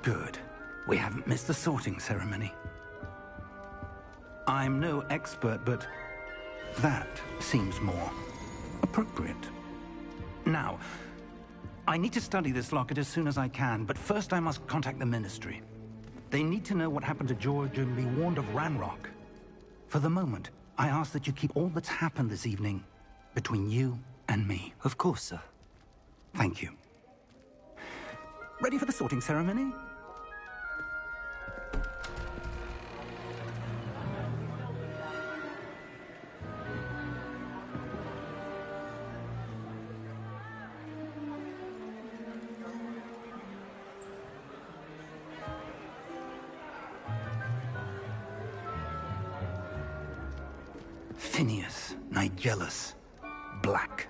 Good. We haven't missed the sorting ceremony. I'm no expert, but that seems more appropriate. Now, I need to study this locket as soon as I can, but first I must contact the Ministry. They need to know what happened to George and be warned of Ranrock. For the moment, I ask that you keep all that's happened this evening between you and me. Of course, sir. Thank you. Ready for the sorting ceremony? Phineas, Nigellus, Black.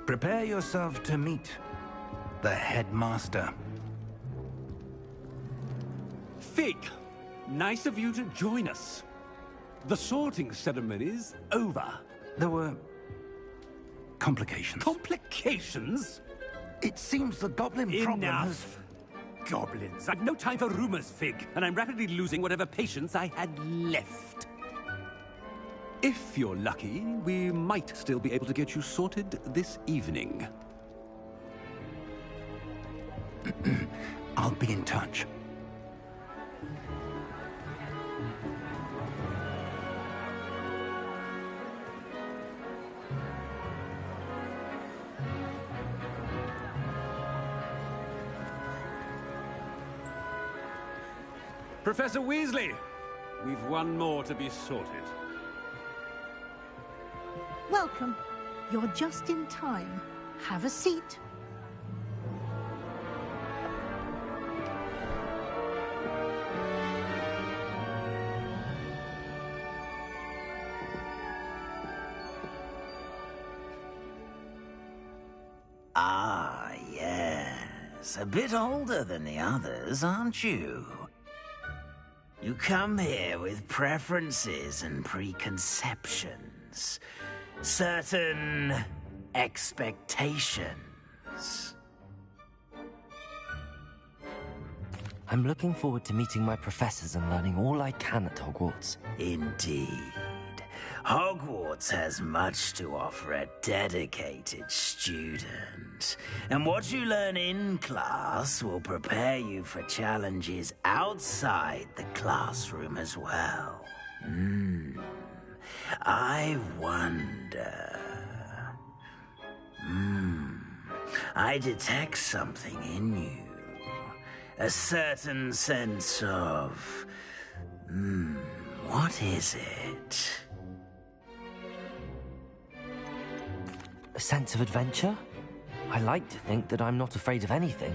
Prepare yourself to meet the headmaster. Fig, nice of you to join us. The sorting ceremony's over. There were complications. Complications? It seems the goblin problem has... Enough! Goblins. I've no time for rumors, Fig, and I'm rapidly losing whatever patience I had left. If you're lucky, we might still be able to get you sorted this evening. I'll be in touch. Professor Weasley, we've one more to be sorted. Welcome. You're just in time. Have a seat. Ah, yes. A bit older than the others, aren't you? You come here with preferences and preconceptions. Certain expectations. I'm looking forward to meeting my professors and learning all I can at Hogwarts. Indeed. Hogwarts has much to offer a dedicated student. And what you learn in class will prepare you for challenges outside the classroom as well. I wonder... I detect something in you. A certain sense of... what is it? A sense of adventure? I like to think that I'm not afraid of anything.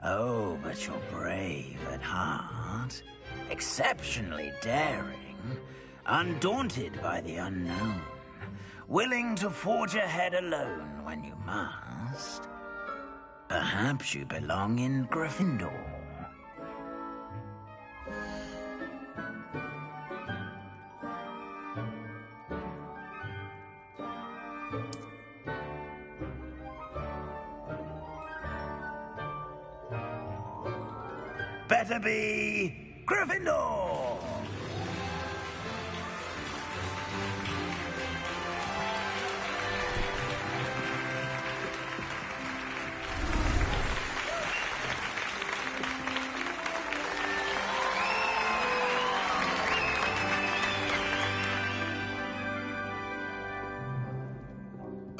Oh, but you're brave at heart. Exceptionally daring. Undaunted by the unknown. Willing to forge ahead alone when you must. Perhaps you belong in Gryffindor. Better be Gryffindor!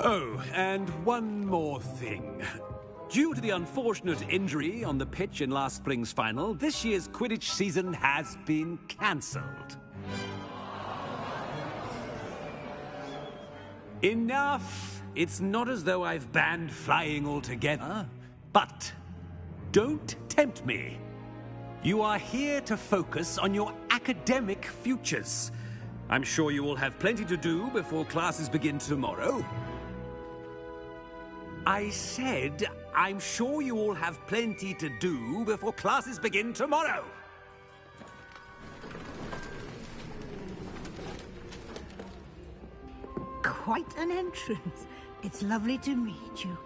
Oh, and one more thing. Due to the unfortunate injury on the pitch in last spring's final, this year's Quidditch season has been cancelled. Enough! It's not as though I've banned flying altogether. But don't tempt me. You are here to focus on your academic futures. I'm sure you will have plenty to do before classes begin tomorrow. I said, I'm sure you all have plenty to do before classes begin tomorrow. Quite an entrance. It's lovely to meet you.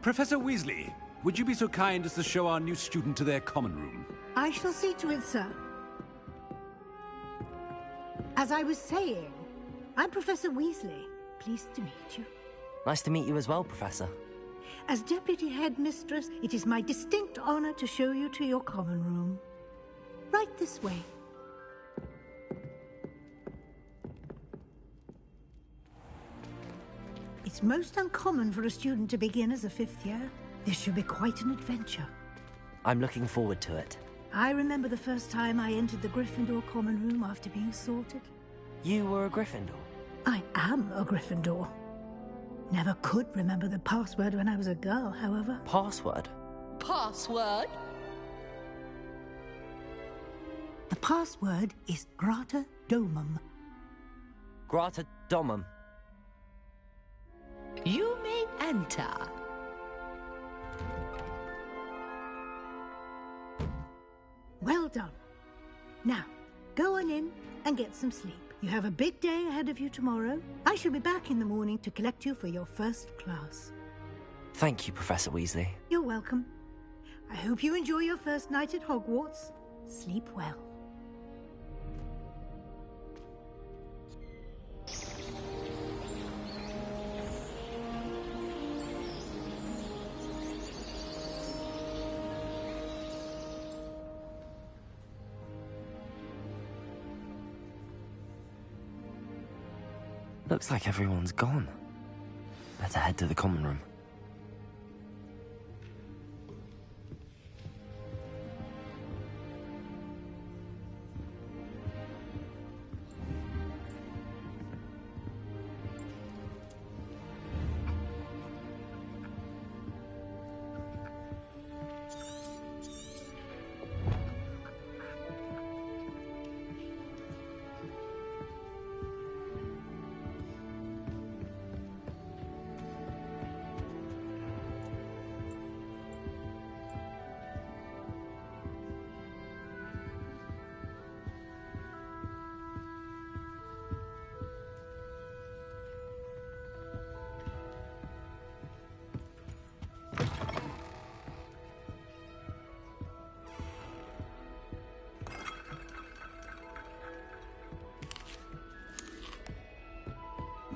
Professor Weasley, would you be so kind as to show our new student to their common room? I shall see to it, sir. As I was saying, I'm Professor Weasley. Pleased to meet you. Nice to meet you as well, Professor. As Deputy Headmistress, it is my distinct honor to show you to your common room. Right this way. It's most uncommon for a student to begin as a fifth year. This should be quite an adventure. I'm looking forward to it. I remember the first time I entered the Gryffindor common room after being sorted. You were a Gryffindor? I am a Gryffindor. Never could remember the password when I was a girl, however. Password? Password? The password is Grata Domum. Grata Domum. You may enter. Well done. Now, go on in and get some sleep. You have a big day ahead of you tomorrow. I shall be back in the morning to collect you for your first class. Thank you, Professor Weasley. You're welcome. I hope you enjoy your first night at Hogwarts. Sleep well. Looks like everyone's gone. Better head to the common room.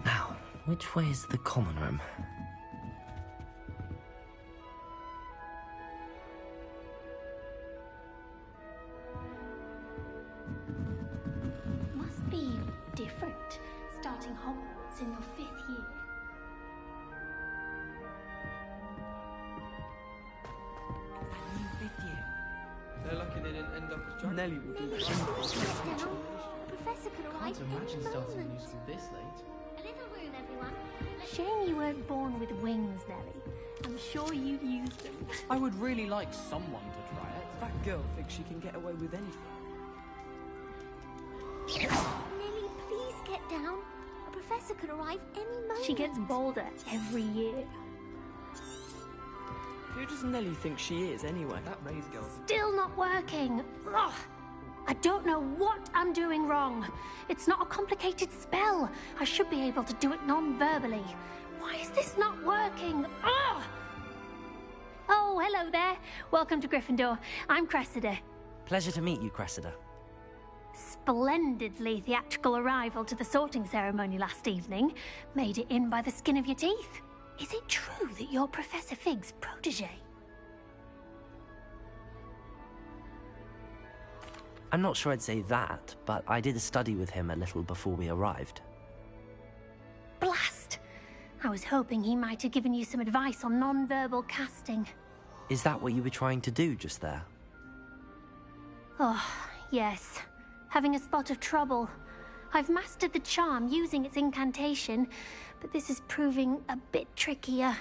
Now, which way is the common room? Must be different, starting Hogwarts in your 5th year. They're lucky they didn't end up as drunk. Nelly will do Maybe that. Professor could arrive Can't imagine starting a new school this late. A little room, everyone. Shame you weren't born with wings, Nelly. I'm sure you'd use them. I would really like someone to try it. That girl thinks she can get away with anything. Nelly, please get down. A professor could arrive any moment. She gets bolder every year. Who does Nelly think she is, anyway? That Ray's girl. Still not working. Ugh. I don't know what I'm doing wrong. It's not a complicated spell. I should be able to do it non-verbally. Why is this not working? Ugh. Oh, hello there. Welcome to Gryffindor. I'm Cressida. Pleasure to meet you, Cressida. Splendidly theatrical arrival to the sorting ceremony last evening. Made it in by the skin of your teeth. Is it true that you're Professor Fig's protege? I'm not sure I'd say that, but I did a study with him a little before we arrived. Blast! I was hoping he might have given you some advice on non-verbal casting. Is that what you were trying to do just there? Oh, yes. Having a spot of trouble. I've mastered the charm using its incantation, but this is proving a bit trickier.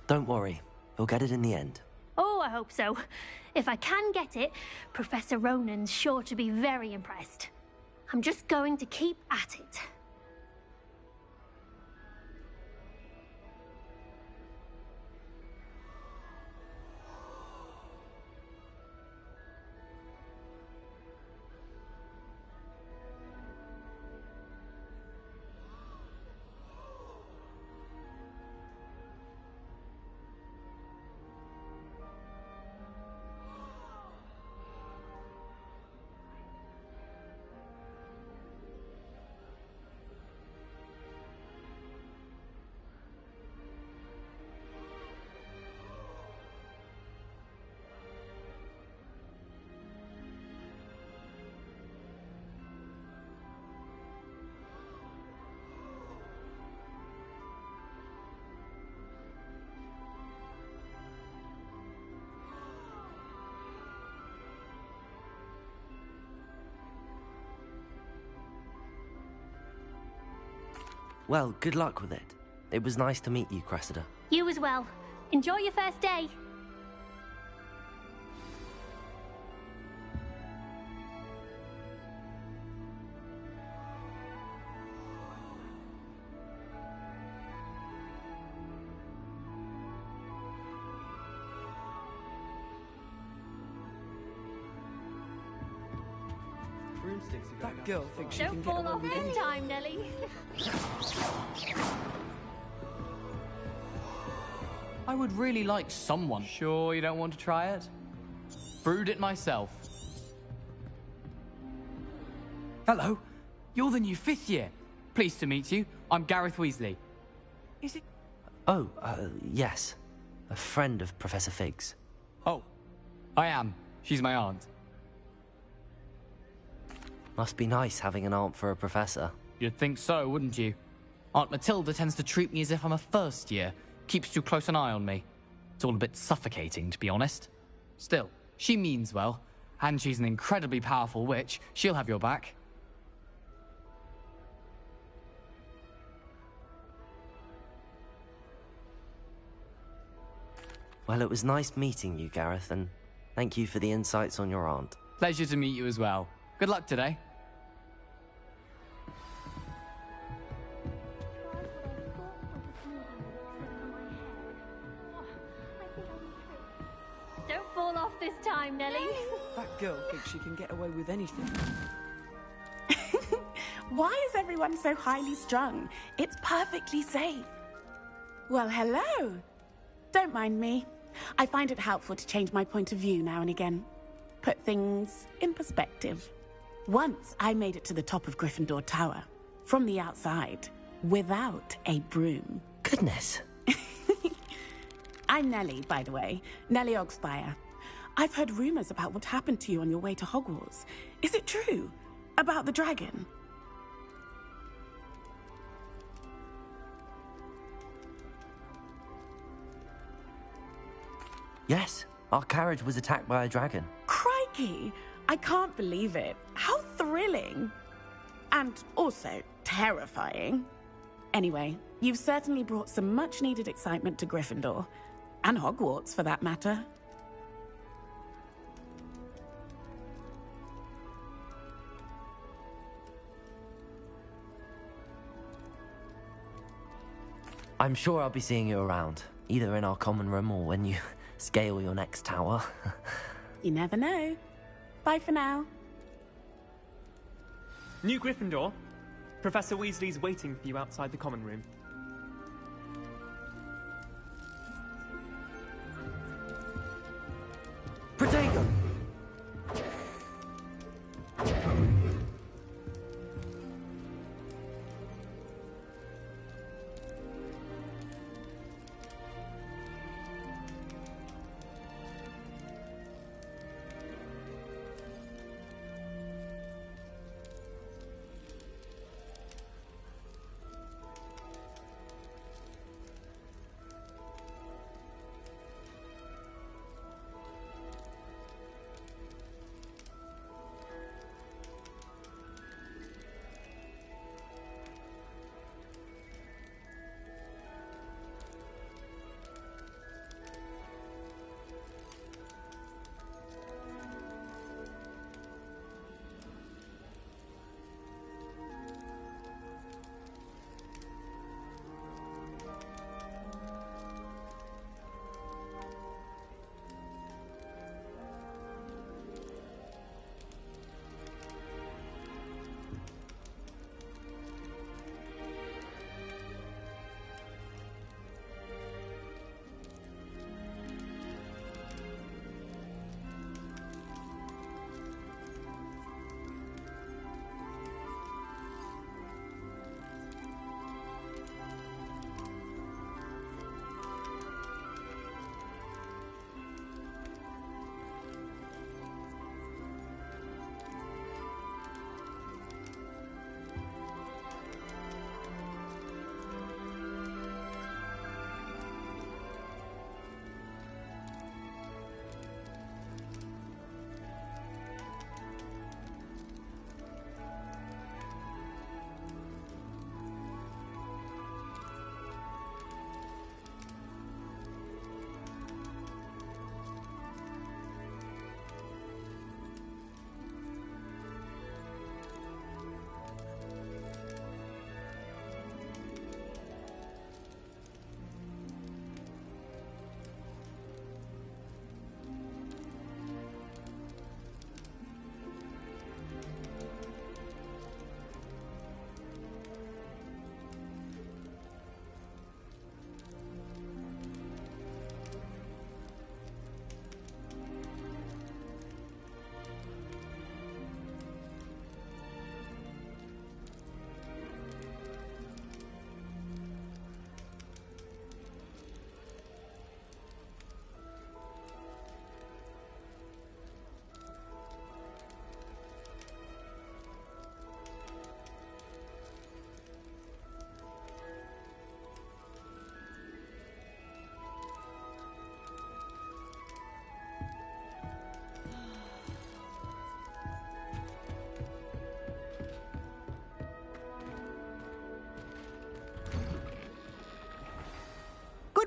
Don't worry, you'll get it in the end. Oh, I hope so. If I can get it, Professor Ronan's sure to be very impressed. I'm just going to keep at it. Well, good luck with it. It was nice to meet you, Cressida. You as well. Enjoy your first day. That girl thinks she can Don't get fall away off with this anything. time, Nelly. I would really like someone. Sure you don't want to try it? Brewed it myself. Hello, you're the new 5th year. Pleased to meet you. I'm Gareth Weasley. Is it? Oh, yes. A friend of Professor Fig's. Oh, I am. She's my aunt. Must be nice having an aunt for a professor. You'd think so, wouldn't you? Aunt Matilda tends to treat me as if I'm a first year. Keeps too close an eye on me. It's all a bit suffocating, to be honest. Still, she means well, and she's an incredibly powerful witch. She'll have your back. Well, it was nice meeting you, Gareth, and thank you for the insights on your aunt. Pleasure to meet you as well. Good luck today. Don't fall off this time, Nelly. That girl thinks she can get away with anything. Why is everyone so highly strung? It's perfectly safe. Well, hello. Don't mind me. I find it helpful to change my point of view now and again. Put things in perspective. Once I made it to the top of Gryffindor Tower, from the outside, without a broom. Goodness. I'm Nellie, by the way. Nellie Ogspire. I've heard rumors about what happened to you on your way to Hogwarts. Is it true? About the dragon? Yes, our carriage was attacked by a dragon. Crikey! I can't believe it. How thrilling! And also terrifying. Anyway, you've certainly brought some much-needed excitement to Gryffindor. And Hogwarts, for that matter. I'm sure I'll be seeing you around, either in our common room or when you scale your next tower. You never know. Bye for now. New Gryffindor. Professor Weasley's waiting for you outside the common room. Protego!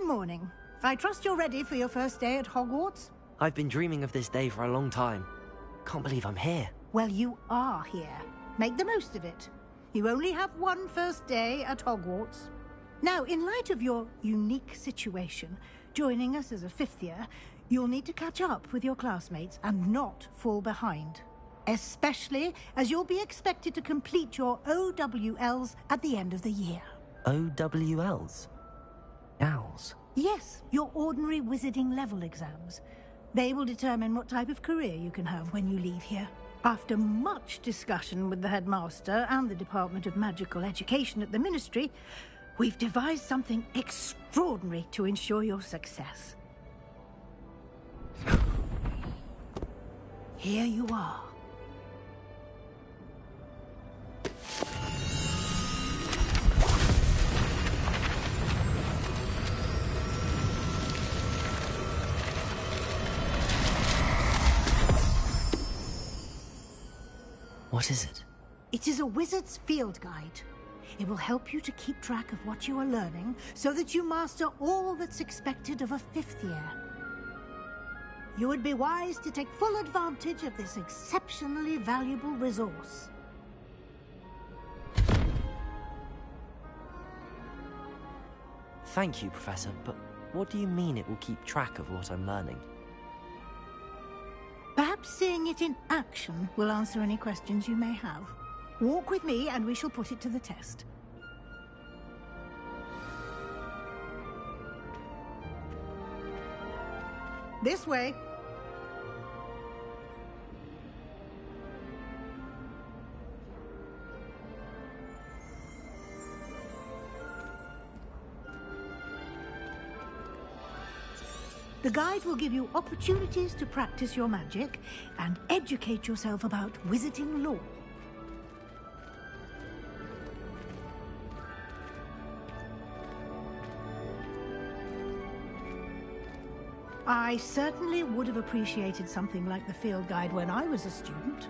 morning. I trust you're ready for your first day at Hogwarts? I've been dreaming of this day for a long time. Can't believe I'm here. Well, you are here. Make the most of it. You only have one first day at Hogwarts. Now, in light of your unique situation, joining us as a fifth year, you'll need to catch up with your classmates and not fall behind. Especially as you'll be expected to complete your OWLs at the end of the year. OWLs? Owls? Yes, your ordinary wizarding level exams. They will determine what type of career you can have when you leave here. After much discussion with the headmaster and the Department of Magical Education at the Ministry, we've devised something extraordinary to ensure your success. Here you are. What is it? It is a wizard's field guide. It will help you to keep track of what you are learning so that you master all that's expected of a fifth year. You would be wise to take full advantage of this exceptionally valuable resource. Thank you, Professor, but what do you mean it will keep track of what I'm learning? Perhaps seeing it in action will answer any questions you may have. Walk with me and we shall put it to the test. This way. The guide will give you opportunities to practice your magic and educate yourself about wizarding lore. I certainly would have appreciated something like the field guide when I was a student.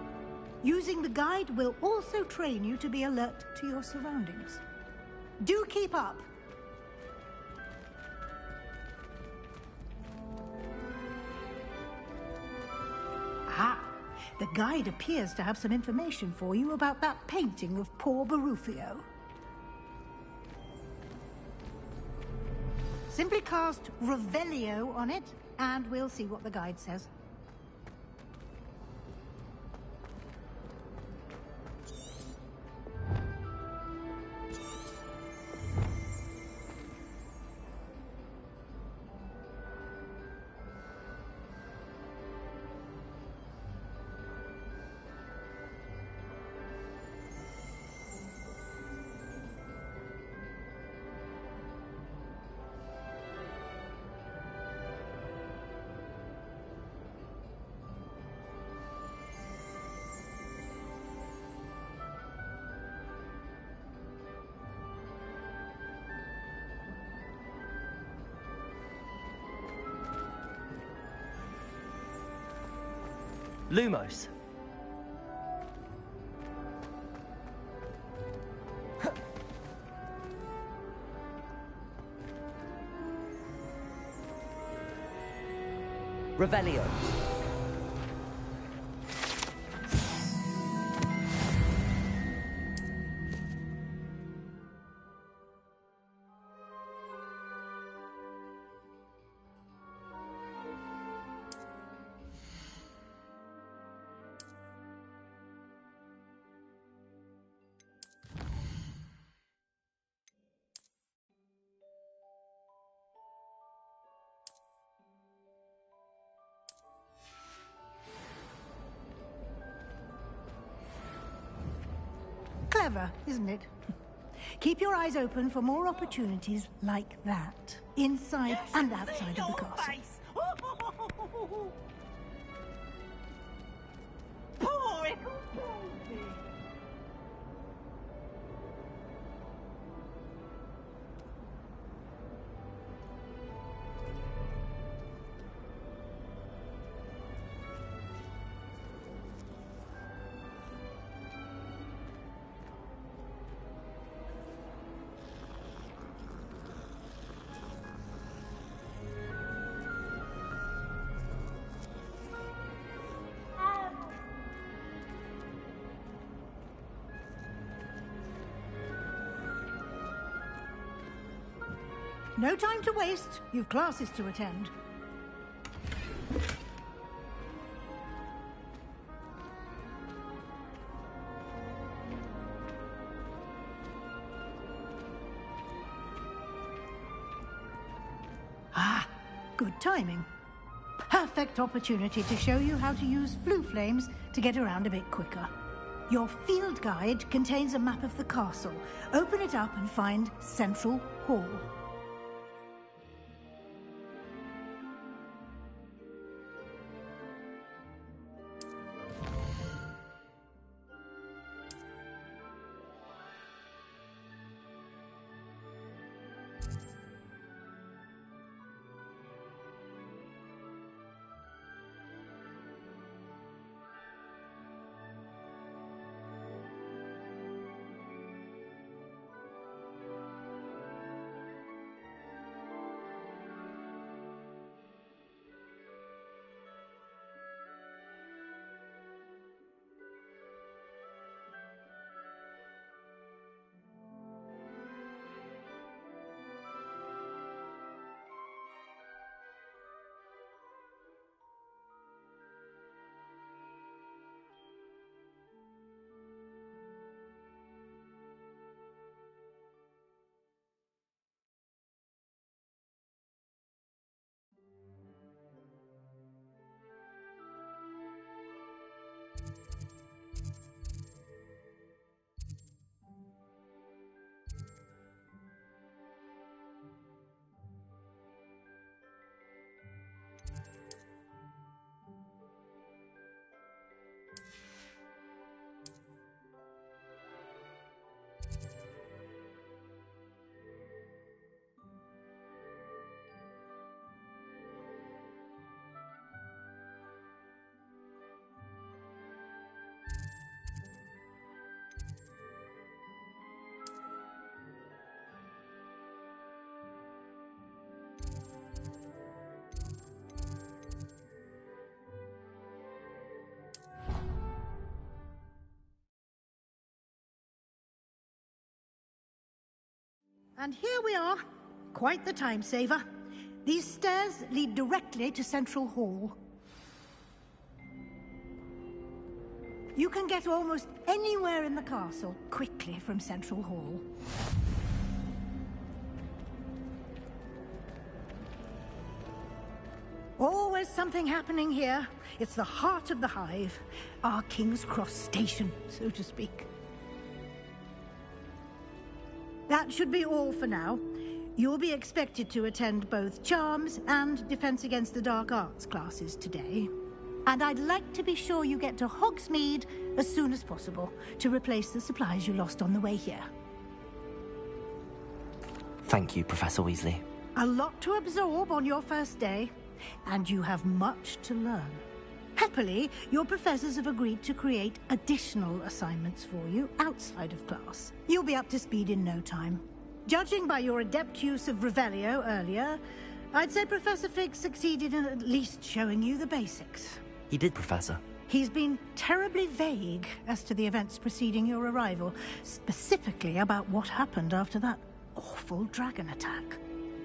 Using the guide will also train you to be alert to your surroundings. Do keep up! Ah, the guide appears to have some information for you about that painting of poor Barufio. Simply cast Revelio on it, and we'll see what the guide says. Lumos. Revelio. Clever, isn't it? Keep your eyes open for more opportunities like that, inside and outside of the castle. No time to waste. You've classes to attend. Ah, good timing. Perfect opportunity to show you how to use flue flames to get around a bit quicker. Your field guide contains a map of the castle. Open it up and find Central Hall. And here we are. Quite the time saver. These stairs lead directly to Central Hall. You can get almost anywhere in the castle quickly from Central Hall. Always something happening here. It's the heart of the hive. Our King's Cross station, so to speak. That should be all for now. You'll be expected to attend both Charms and Defense Against the Dark Arts classes today. And I'd like to be sure you get to Hogsmeade as soon as possible to replace the supplies you lost on the way here. Thank you, Professor Weasley. A lot to absorb on your first day, and you have much to learn. Happily, your professors have agreed to create additional assignments for you outside of class. You'll be up to speed in no time. Judging by your adept use of Revelio earlier, I'd say Professor Fig succeeded in at least showing you the basics. He did, Professor. He's been terribly vague as to the events preceding your arrival, specifically about what happened after that awful dragon attack.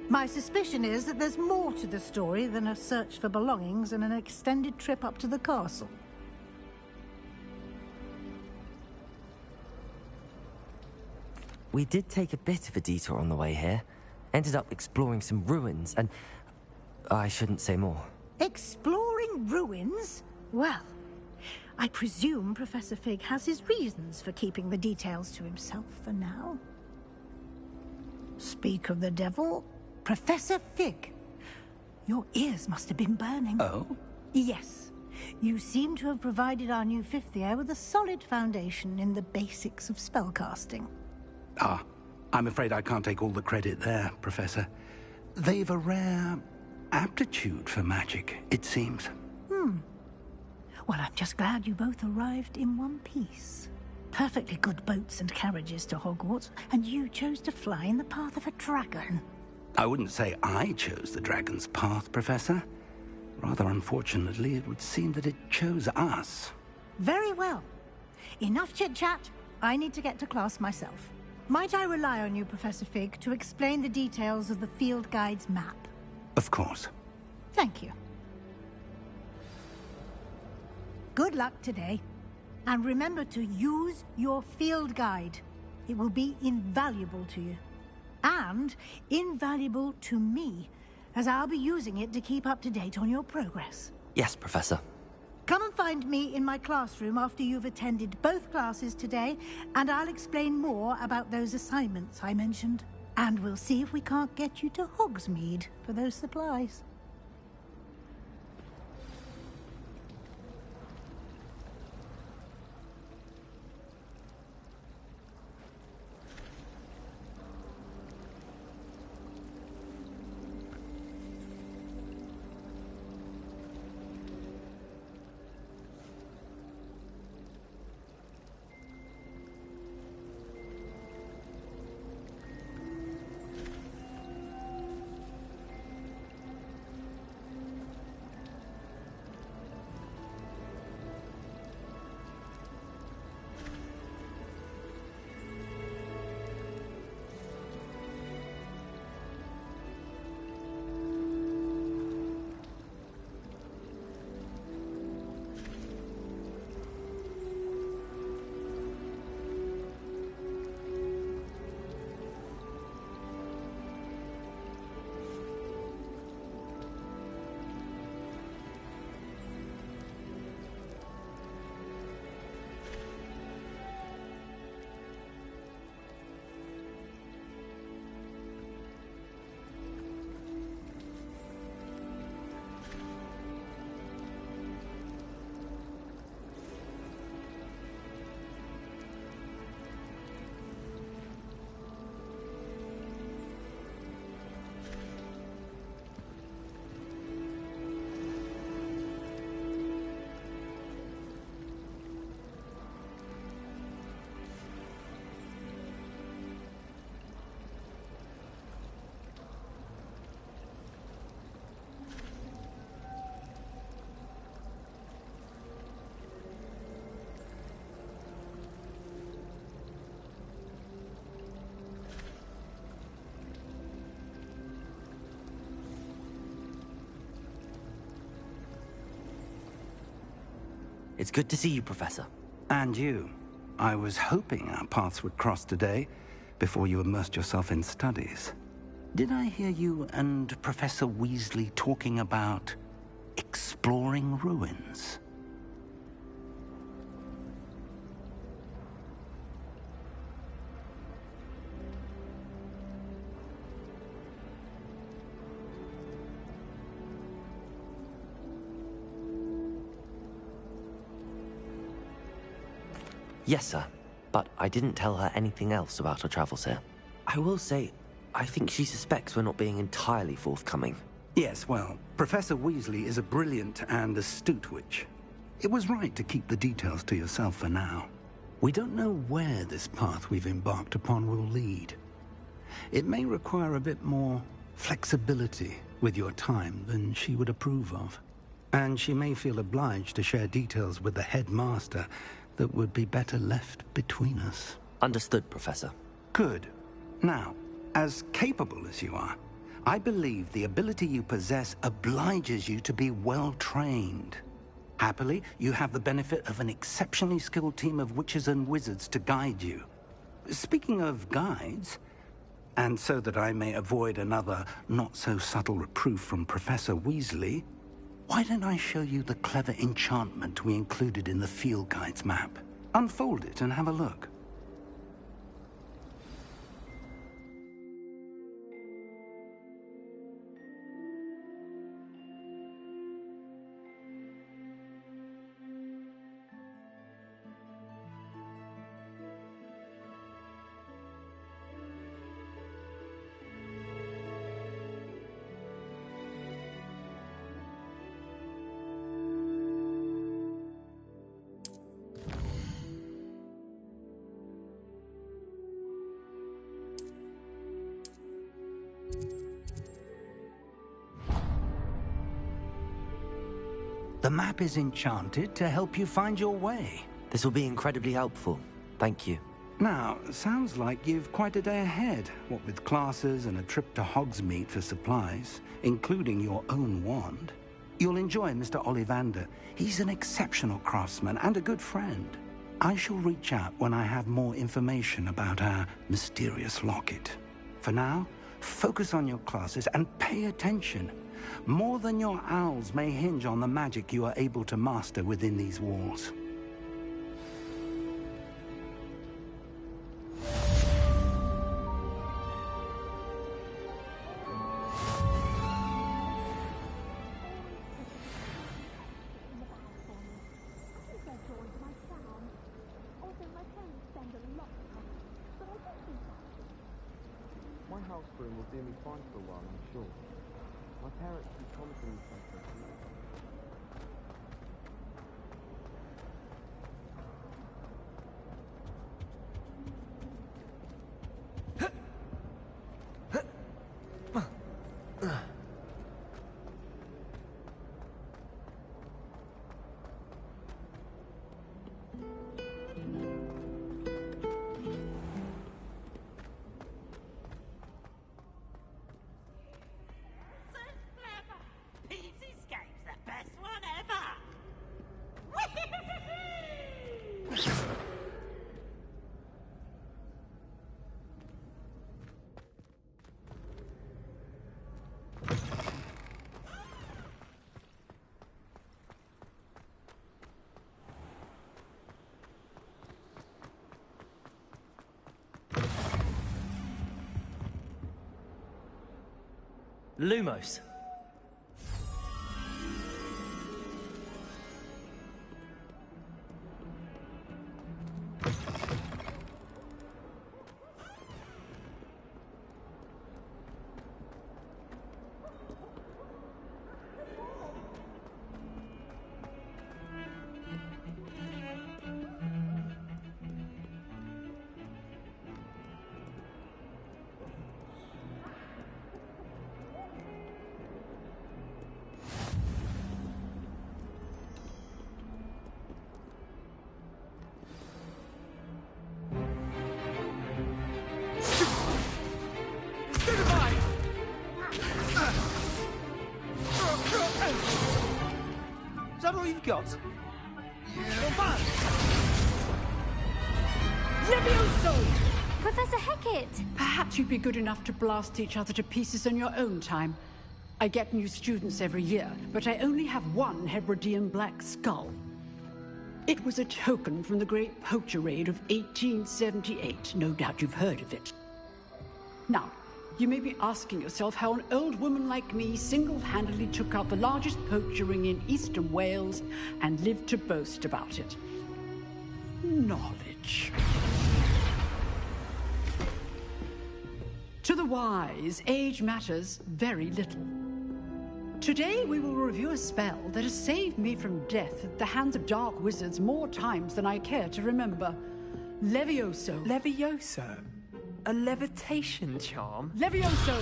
My suspicion is that there's more to the story than a search for belongings and an extended trip up to the castle. We did take a bit of a detour on the way here. Ended up exploring some ruins, and I shouldn't say more. Exploring ruins? Well, I presume Professor Fig has his reasons for keeping the details to himself for now. Speak of the devil, Professor Fig. Your ears must have been burning. Oh? Yes. You seem to have provided our new fifth year with a solid foundation in the basics of spellcasting. Ah, I'm afraid I can't take all the credit there, Professor. They've a rare aptitude for magic, it seems. Well, I'm just glad you both arrived in one piece. Perfectly good boats and carriages to Hogwarts, and you chose to fly in the path of a dragon. I wouldn't say I chose the dragon's path, Professor. Rather unfortunately, it would seem that it chose us. Very well. Enough chit-chat. I need to get to class myself. Might I rely on you, Professor Fig, to explain the details of the field guide's map? Of course. Thank you. Good luck today. And remember to use your field guide. It will be invaluable to you. And invaluable to me, as I'll be using it to keep up to date on your progress. Yes, Professor. Come and find me in my classroom after you've attended both classes today, and I'll explain more about those assignments I mentioned. And we'll see if we can't get you to Hogsmeade for those supplies. It's good to see you, Professor. And you. I was hoping our paths would cross today, before you immersed yourself in studies. Did I hear you and Professor Weasley talking about exploring ruins? Yes, sir. But I didn't tell her anything else about her travels here. I will say, I think she suspects we're not being entirely forthcoming. Yes, well, Professor Weasley is a brilliant and astute witch. It was right to keep the details to yourself for now. We don't know where this path we've embarked upon will lead. It may require a bit more flexibility with your time than she would approve of. And she may feel obliged to share details with the headmaster that would be better left between us. Understood, Professor. Good. Now, as capable as you are, I believe the ability you possess obliges you to be well-trained. Happily, you have the benefit of an exceptionally skilled team of witches and wizards to guide you. Speaking of guides, and so that I may avoid another not-so-subtle reproof from Professor Weasley, why don't I show you the clever enchantment we included in the field guide's map? Unfold it and have a look. The map is enchanted to help you find your way. This will be incredibly helpful. Thank you. Now, sounds like you've quite a day ahead, what with classes and a trip to Hogsmeade for supplies, including your own wand. You'll enjoy Mr. Ollivander. He's an exceptional craftsman and a good friend. I shall reach out when I have more information about our mysterious locket. For now, focus on your classes and pay attention. More than your owls may hinge on the magic you are able to master within these walls. My house room will do me fine for a while, I'm sure. My parents keep promising me something. Lumos. Is that all you've got? Levioso! Professor Hecat! Perhaps you'd be good enough to blast each other to pieces in your own time. I get new students every year, but I only have one Hebridean black skull. It was a token from the Great Poacher Raid of 1878. No doubt you've heard of it. Now, you may be asking yourself how an old woman like me single-handedly took out the largest poacher ring in eastern Wales and lived to boast about it. Knowledge. To the wise, age matters very little. Today we will review a spell that has saved me from death at the hands of dark wizards more times than I care to remember. Levioso. Levioso? A levitation charm? Levioso!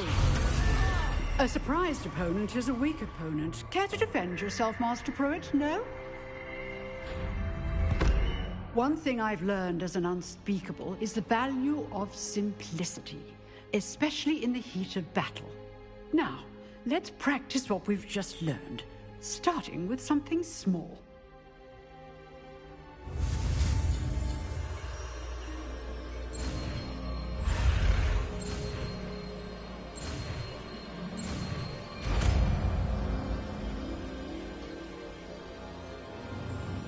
A surprised opponent is a weak opponent. Care to defend yourself, Master Pruitt? No? One thing I've learned as an unspeakable is the value of simplicity, especially in the heat of battle. Now, let's practice what we've just learned, starting with something small.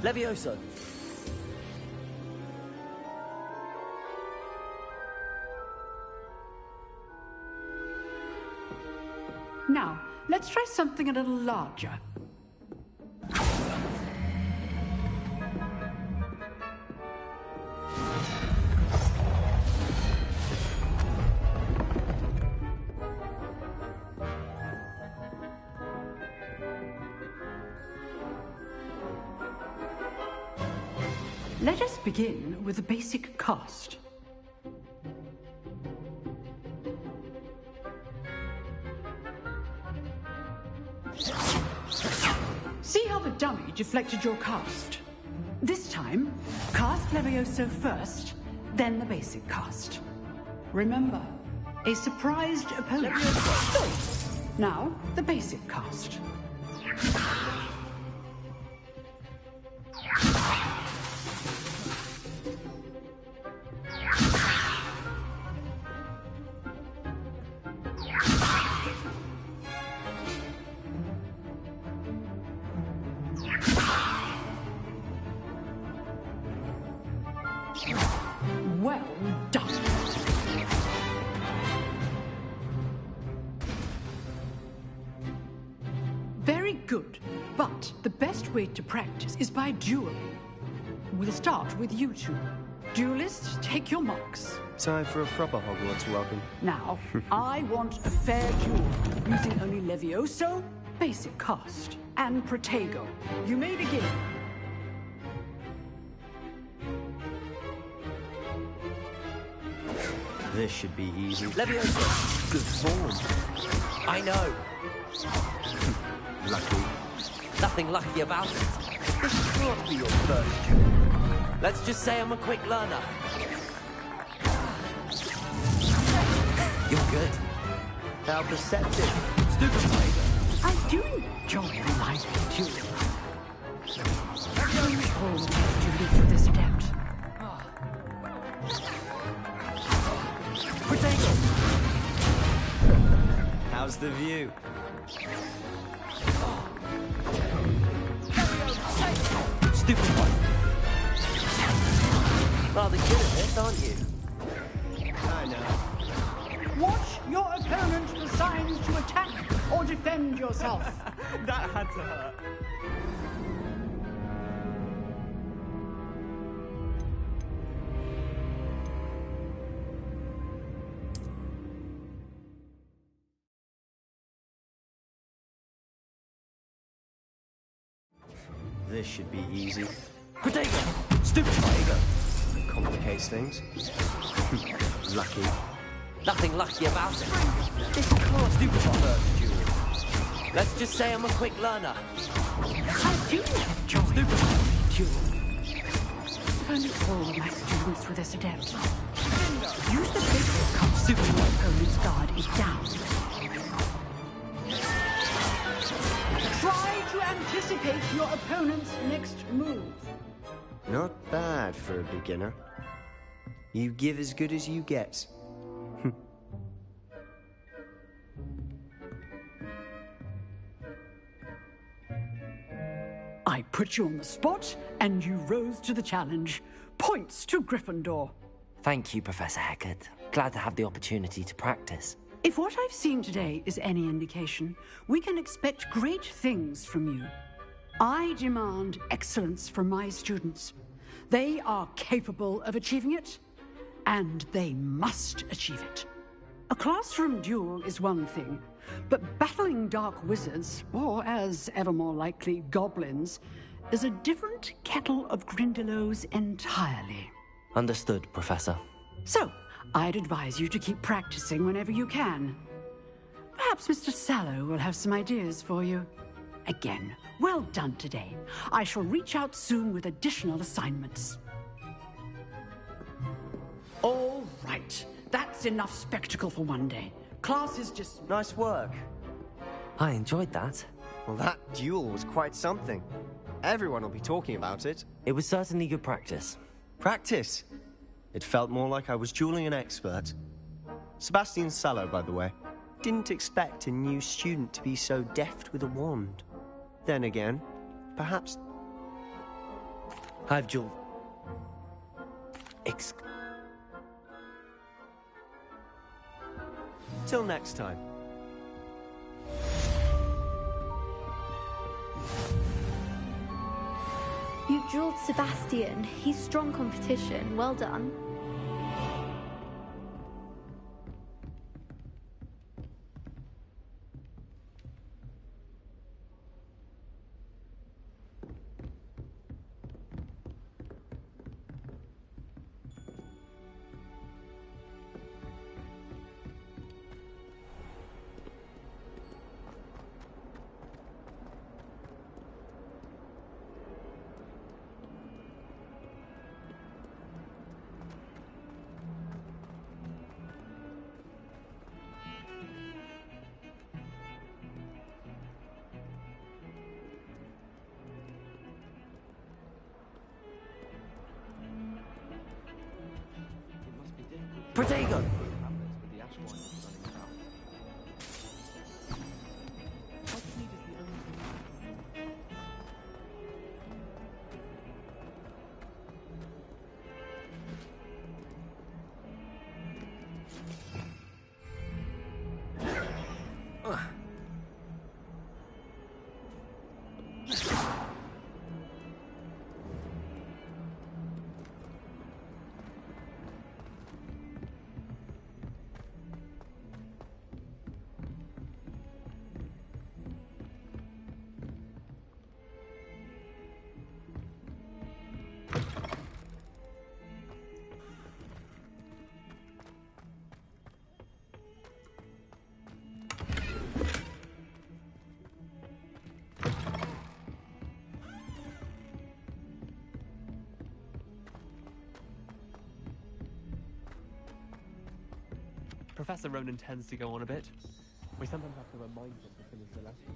Levioso. Now, let's try something a little larger. Let us begin with the basic cast. See how the dummy deflected your cast? This time, cast Levioso first, then the basic cast. Remember, a surprised opponent. Now, the basic cast. Well done. Very good, but the best way to practice is by dueling. We'll start with you two. Duelists, take your marks. Time for a proper Hogwarts welcome. Now, I want a fair duel, using only Levioso, basic cast, and Protego. You may begin. This should be easy. Leviosa! Good form. I know. Lucky. Nothing lucky about it. This can't be your first duel. Let's just say I'm a quick learner. You're good. How perceptive. Stupid Tiger. I do enjoy a lively duel. Please hold duty for this adept. Protego! How's the view? Stupid one. Rather good at this, aren't you? I know. Watch your opponent for signs to attack or defend yourself. That had to hurt. This should be easy. Protego! Stupid Tiger! Complicates things. Lucky. Nothing lucky about it. This can't Stupid one. first duel. Let's just say I'm a quick learner. I do enjoy a duel. If only all of my students were this adept. Use the basic cast when your opponent's guard is down. Try to anticipate your opponent's next move. Not bad for a beginner. You give as good as you get. I put you on the spot, and you rose to the challenge. Points to Gryffindor. Thank you, Professor Hecat. Glad to have the opportunity to practice. If what I've seen today is any indication, we can expect great things from you. I demand excellence from my students. They are capable of achieving it, and they must achieve it. A classroom duel is one thing, but battling dark wizards, or as ever more likely, goblins, is a different kettle of Grindylows entirely. Understood, Professor. So, I'd advise you to keep practicing whenever you can. Perhaps Mr. Sallow will have some ideas for you. Again, well done today. I shall reach out soon with additional assignments. All right. That's enough spectacle for one day. Class is just... Nice work. I enjoyed that. Well, that duel was quite something. Everyone will be talking about it. It was certainly good practice. Practice? It felt more like I was dueling an expert. Sebastian Sallow, by the way. Didn't expect a new student to be so deft with a wand. Then again, perhaps... I've dueled. Till next time. You dueled Sebastian. He's strong competition. Well done. Protego! Professor Ronan tends to go on a bit. We sometimes have to remind him to finish the lesson.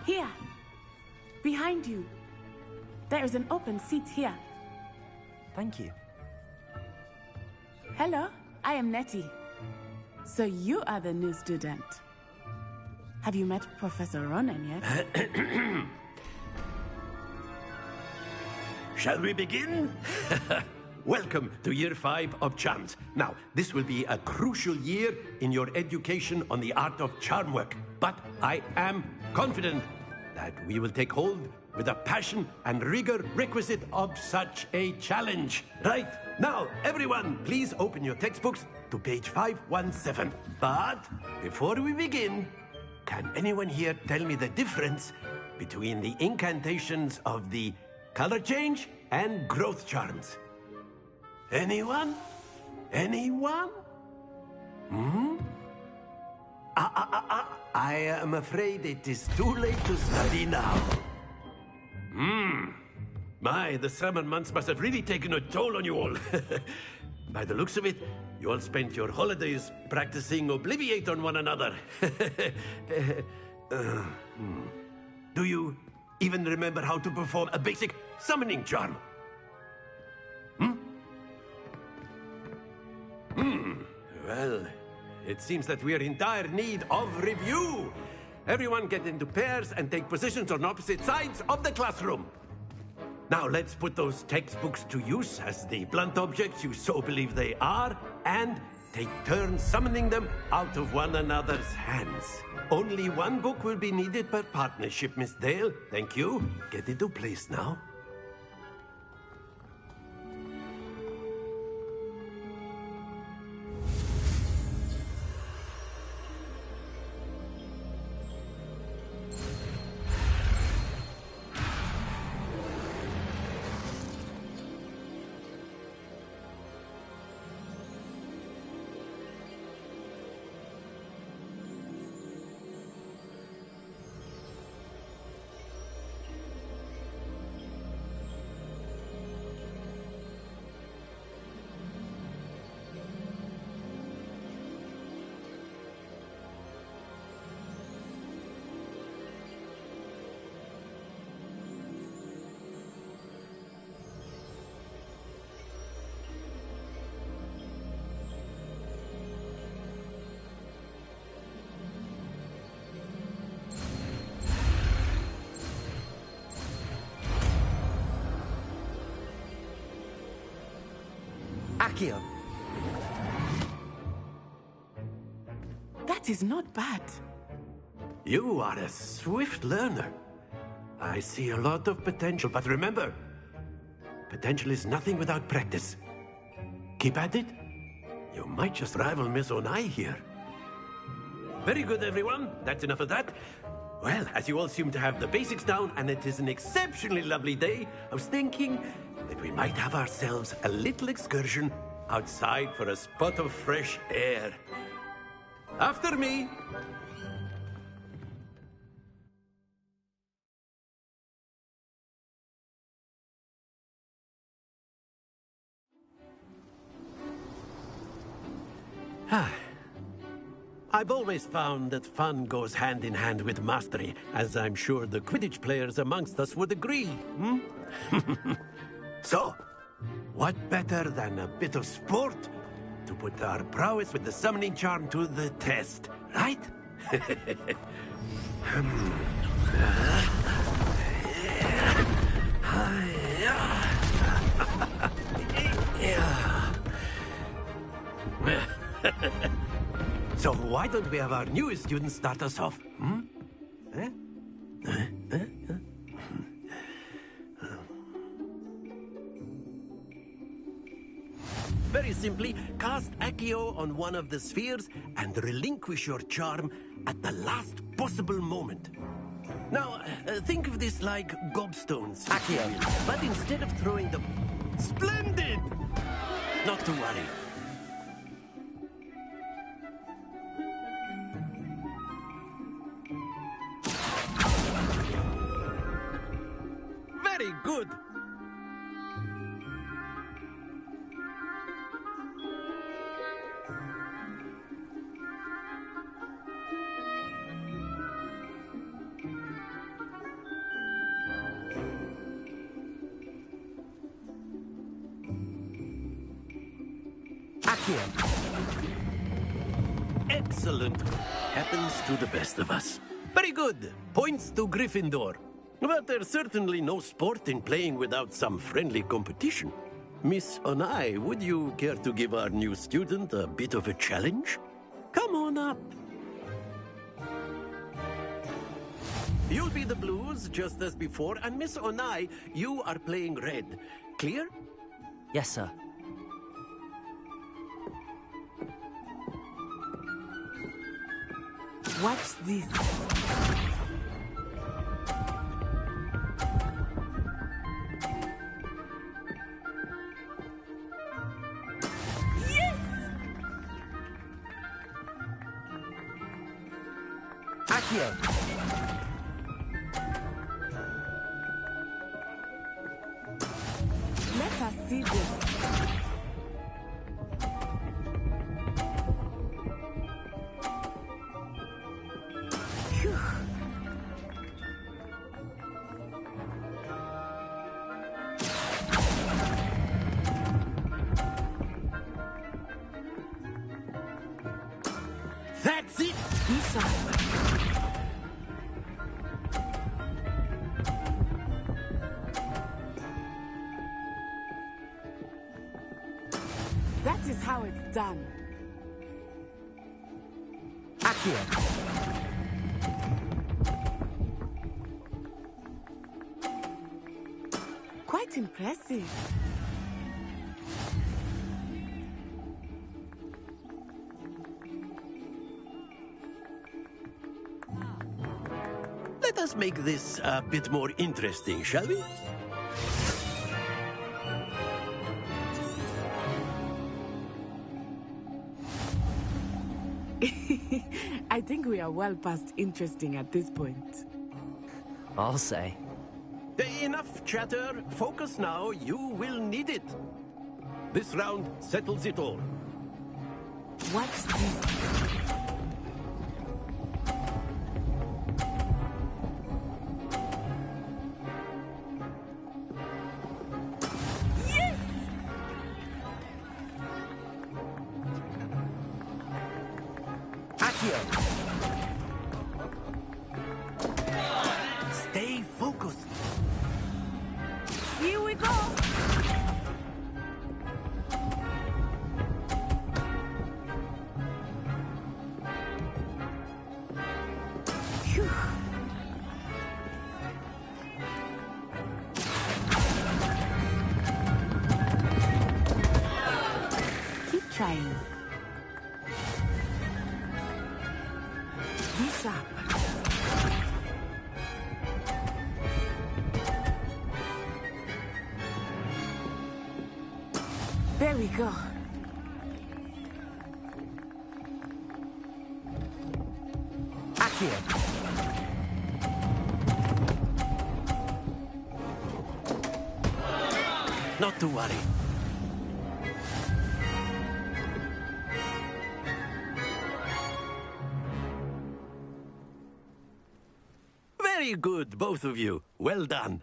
Here. Behind you. There is an open seat here. Thank you. Hello, I am Nettie. So you are the new student. Have you met Professor Ronan yet? Shall we begin? Welcome to Year 5 of Charms. Now, this will be a crucial year in your education on the art of charm work. But I am confident that we will take hold with the passion and rigor requisite of such a challenge. Right, now, everyone, please open your textbooks to page 517. But before we begin, can anyone here tell me the difference between the incantations of the color change and growth charms? Anyone? Anyone? I am afraid it is too late to study now. My, the summer months must have really taken a toll on you all. By the looks of it, you all spent your holidays practicing Obliviate on one another. Do you even remember how to perform a basic summoning charm? Well, it seems that we are in dire need of review. Everyone get into pairs and take positions on opposite sides of the classroom. Now let's put those textbooks to use as the blunt objects you so believe they are, and take turns summoning them out of one another's hands. Only one book will be needed per partnership, Miss Dale. Thank you. Get into place now. Accio. That is not bad. You are a swift learner. I see a lot of potential, but remember, potential is nothing without practice. Keep at it. You might just rival Miss Onai here. Very good, everyone. That's enough of that. Well, as you all seem to have the basics down, and it is an exceptionally lovely day, I was thinking that we might have ourselves a little excursion outside for a spot of fresh air. After me. I've always found that fun goes hand in hand with mastery, as I'm sure the Quidditch players amongst us would agree. So, what better than a bit of sport to put our prowess with the summoning charm to the test, right? So why don't we have our newest student start us off? Very simply, cast Accio on one of the spheres and relinquish your charm at the last possible moment. Now, think of this like gobstones, Accio, but instead of throwing them... Splendid! Not to worry. Very good. Excellent. Happens to the best of us. Very good. Points to Gryffindor. But there's certainly no sport in playing without some friendly competition. Miss Onai, would you care to give our new student a bit of a challenge? Come on up. You'll be the blues, just as before, and Miss Onai, you are playing red. Clear? Yes, sir. Watch this. Yes! Accio! Let us see this. That's it! Peace out. That is how it's done. Accio! Quite impressive. Let us make this a bit more interesting, shall we? I think we are well past interesting at this point. I'll say. Enough chatter. Focus now. You will need it. This round settles it all. Watch this. Stay focused. Here we go. Phew. Keep trying. Be sharp. There we go. Accio! Not to worry. Very good, both of you. Well done.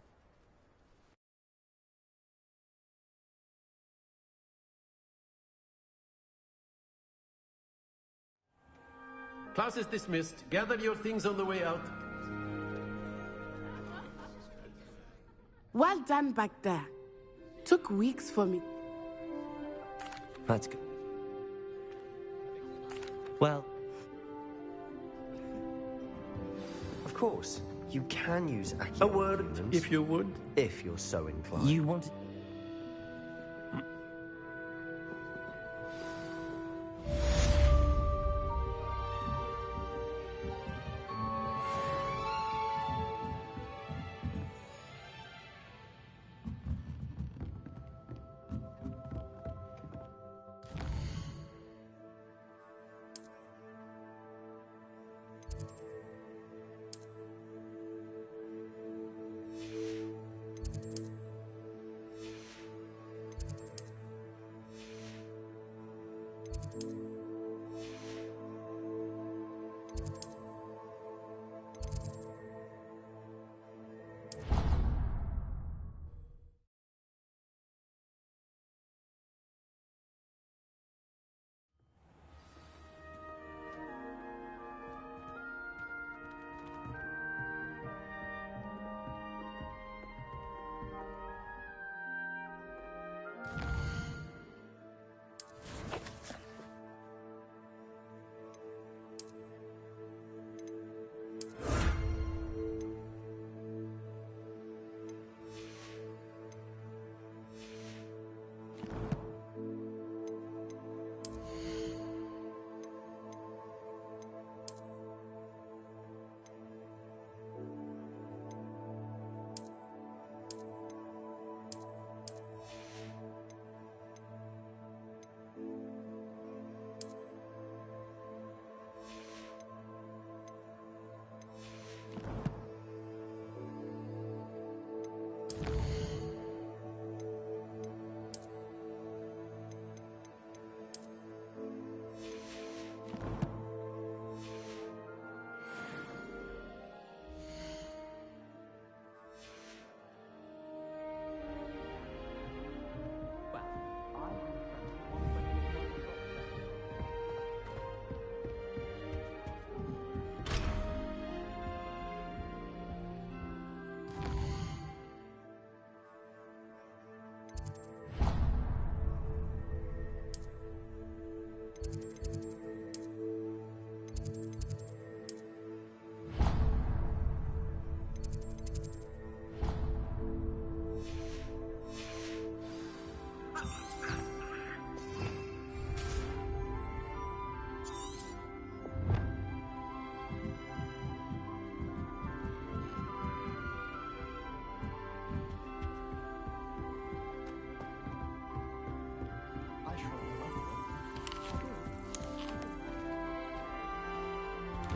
Class is dismissed. Gather your things on the way out. Well done back there. Took weeks for me. That's good. Well, Of course, you can use A word, archaeology if you would. if you're so inclined. you wanted...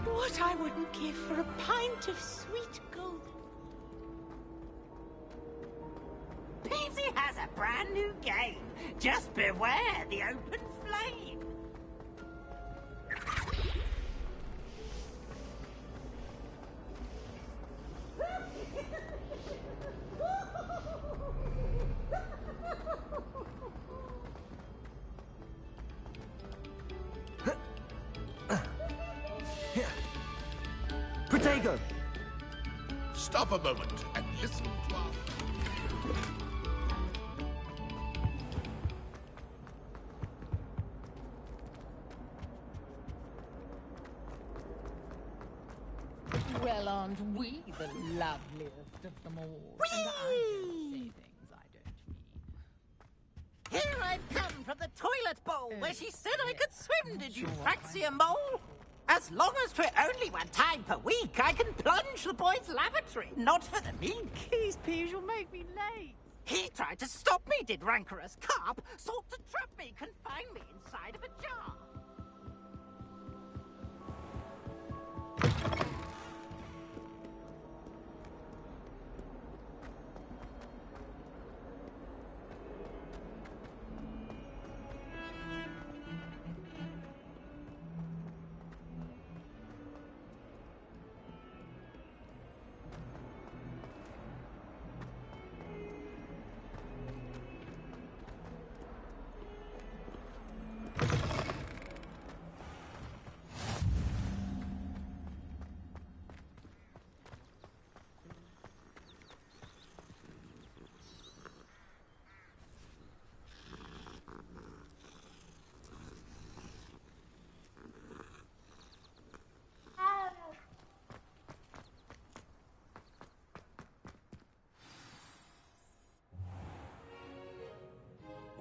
What I wouldn't give for a pint of sweet golden. Peasy has a brand new game. Just beware the open flame. Protego! Stop a moment and listen to our... Well, aren't we the loveliest of them all? Whee! And I don't say things I don't mean. Here I've come from the toilet bowl where she said I could swim, did you Praxia mole? As long as 'twere only one time per week, I can plunge the boy's lavatory, not for the meek. These peas will make me late. He tried to stop me, did rancorous carp, sought to trap me, confine me inside of a jar.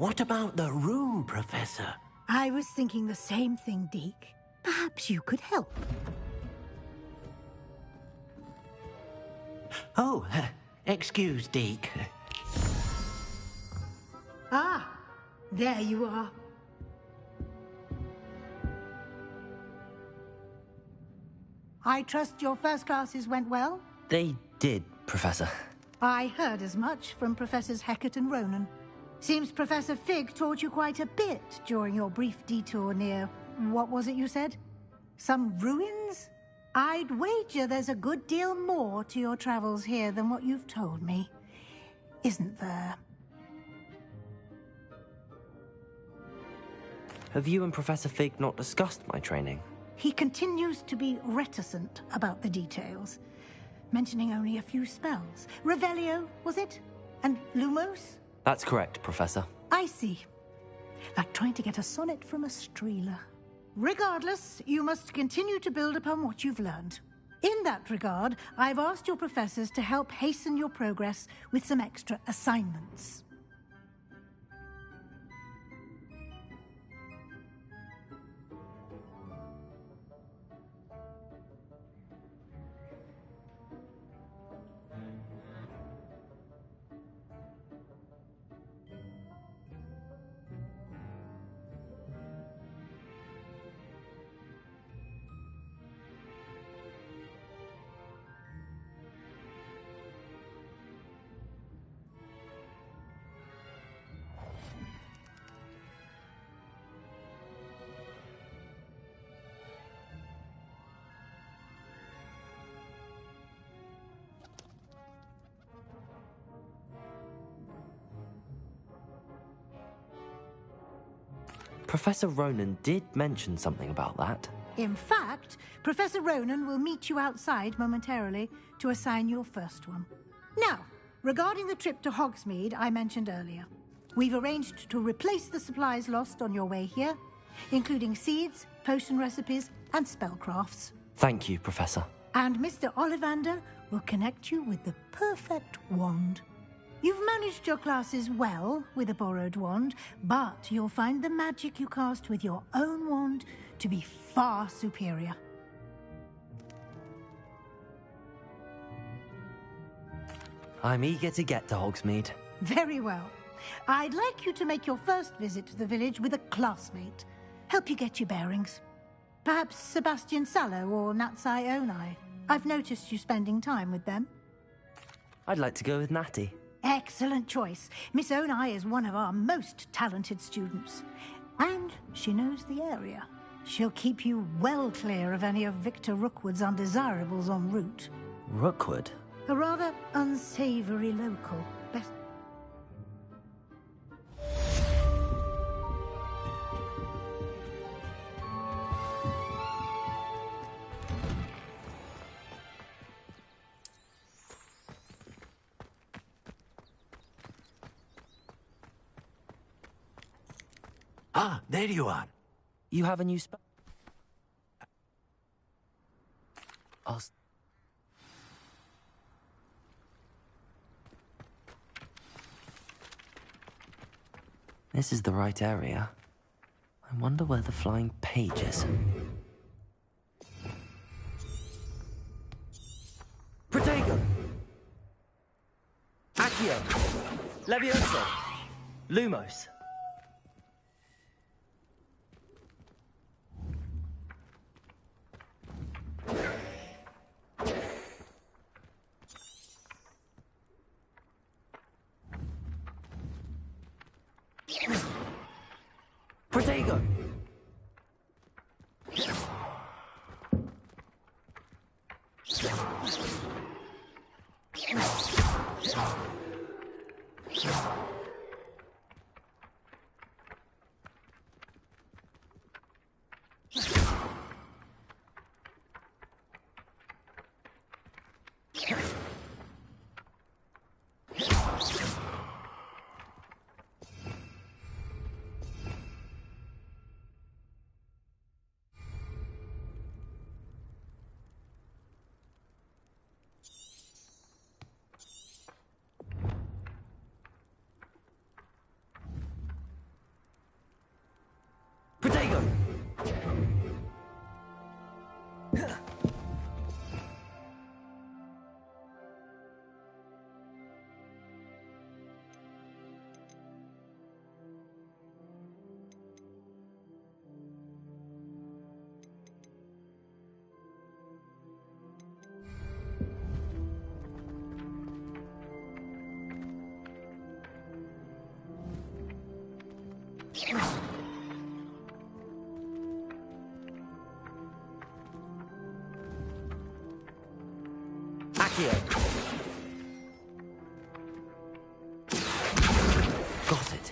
What about the room, Professor? I was thinking the same thing, Deke. Perhaps you could help. Oh, excuse, Deke. Ah, there you are. I trust your first classes went well? They did, Professor. I heard as much from Professors Hecat and Ronan. Seems Professor Fig taught you quite a bit during your brief detour near... what was it you said? Some ruins? I'd wager there's a good deal more to your travels here than what you've told me. Isn't there? Have you and Professor Fig not discussed my training? He continues to be reticent about the details, mentioning only a few spells. Revelio, was it? And Lumos? That's correct, Professor. I see. Like trying to get a sonnet from a streeler. Regardless, you must continue to build upon what you've learned. In that regard, I've asked your professors to help hasten your progress with some extra assignments. Professor Ronan did mention something about that. In fact, Professor Ronan will meet you outside momentarily to assign your first one. Now, regarding the trip to Hogsmeade I mentioned earlier, we've arranged to replace the supplies lost on your way here, including seeds, potion recipes, and spellcrafts. Thank you, Professor. And Mr. Ollivander will connect you with the perfect wand. You've managed your classes well with a borrowed wand, but you'll find the magic you cast with your own wand to be far superior. I'm eager to get to Hogsmeade. Very well. I'd like you to make your first visit to the village with a classmate. Help you get your bearings. Perhaps Sebastian Sallow or Natsai Onai. I've noticed you spending time with them. I'd like to go with Natty. Excellent choice. Miss Onai is one of our most talented students. And she knows the area. She'll keep you well clear of any of Victor Rookwood's undesirables en route. Rookwood? A rather unsavory local. Ah, there you are. You have a new spell? This is the right area. I wonder where the flying page is. Protego! Accio! Levioso! Lumos! Protego! Got it.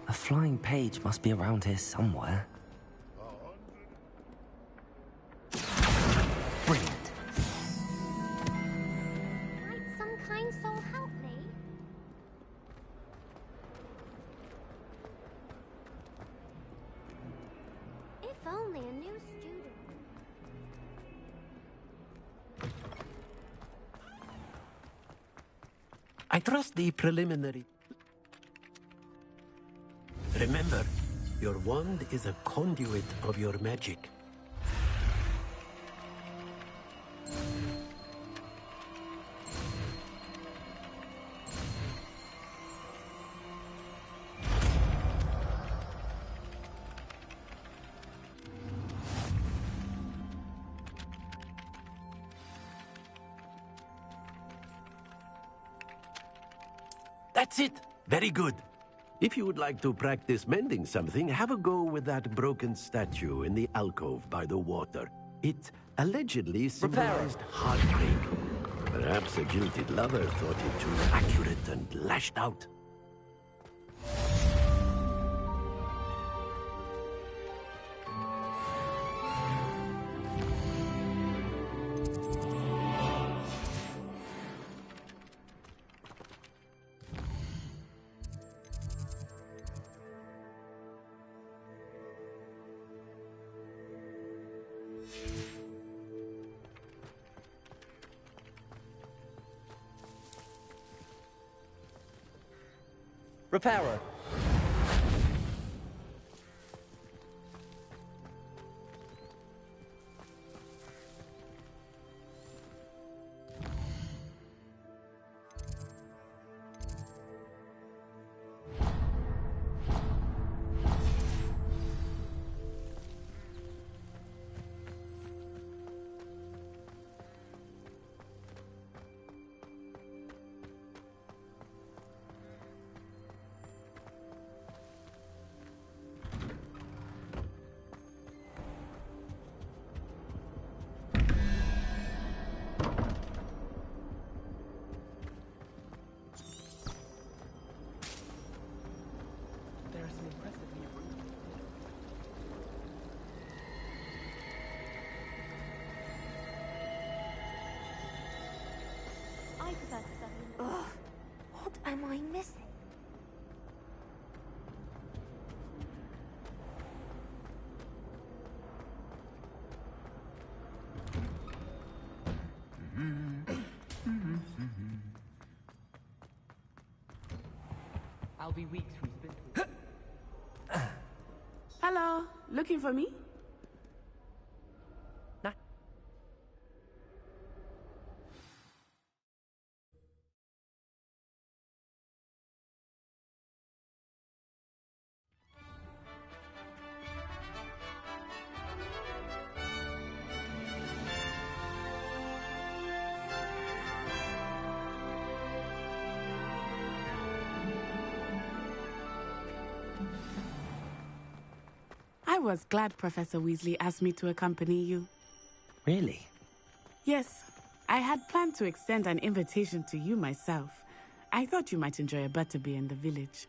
A flying page must be around here somewhere. Brilliant. Might some kind soul help me? If only a new student. I trust the preliminary. Remember, your wand is a conduit of your magic. That's it! Very good. If you would like to practice mending something, have a go with that broken statue in the alcove by the water. It allegedly symbolized heartbreak. Perhaps a jilted lover thought it too accurate and lashed out. Repairer. Ugh, what am I missing? I'll be weeks we spent with. Hello, looking for me? I was glad Professor Weasley asked me to accompany you. Really? Yes, I had planned to extend an invitation to you myself. I thought you might enjoy a butterbeer in the village.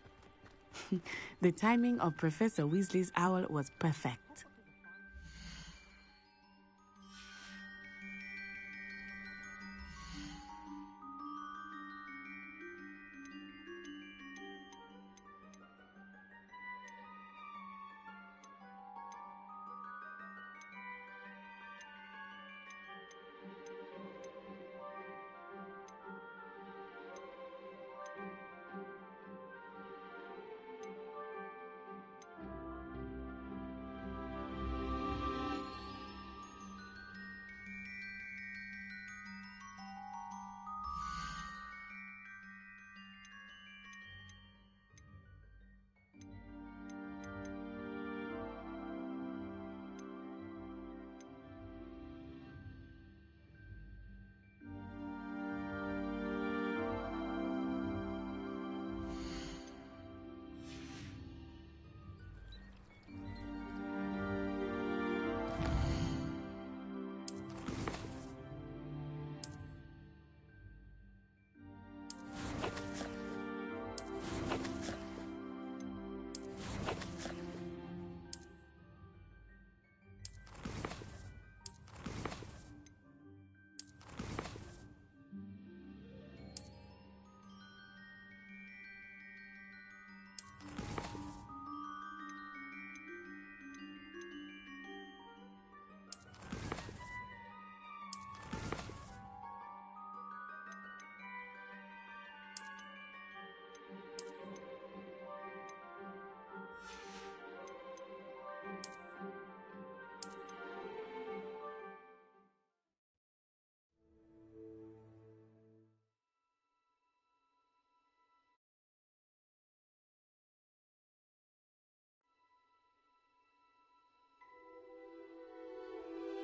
The timing of Professor Weasley's owl was perfect.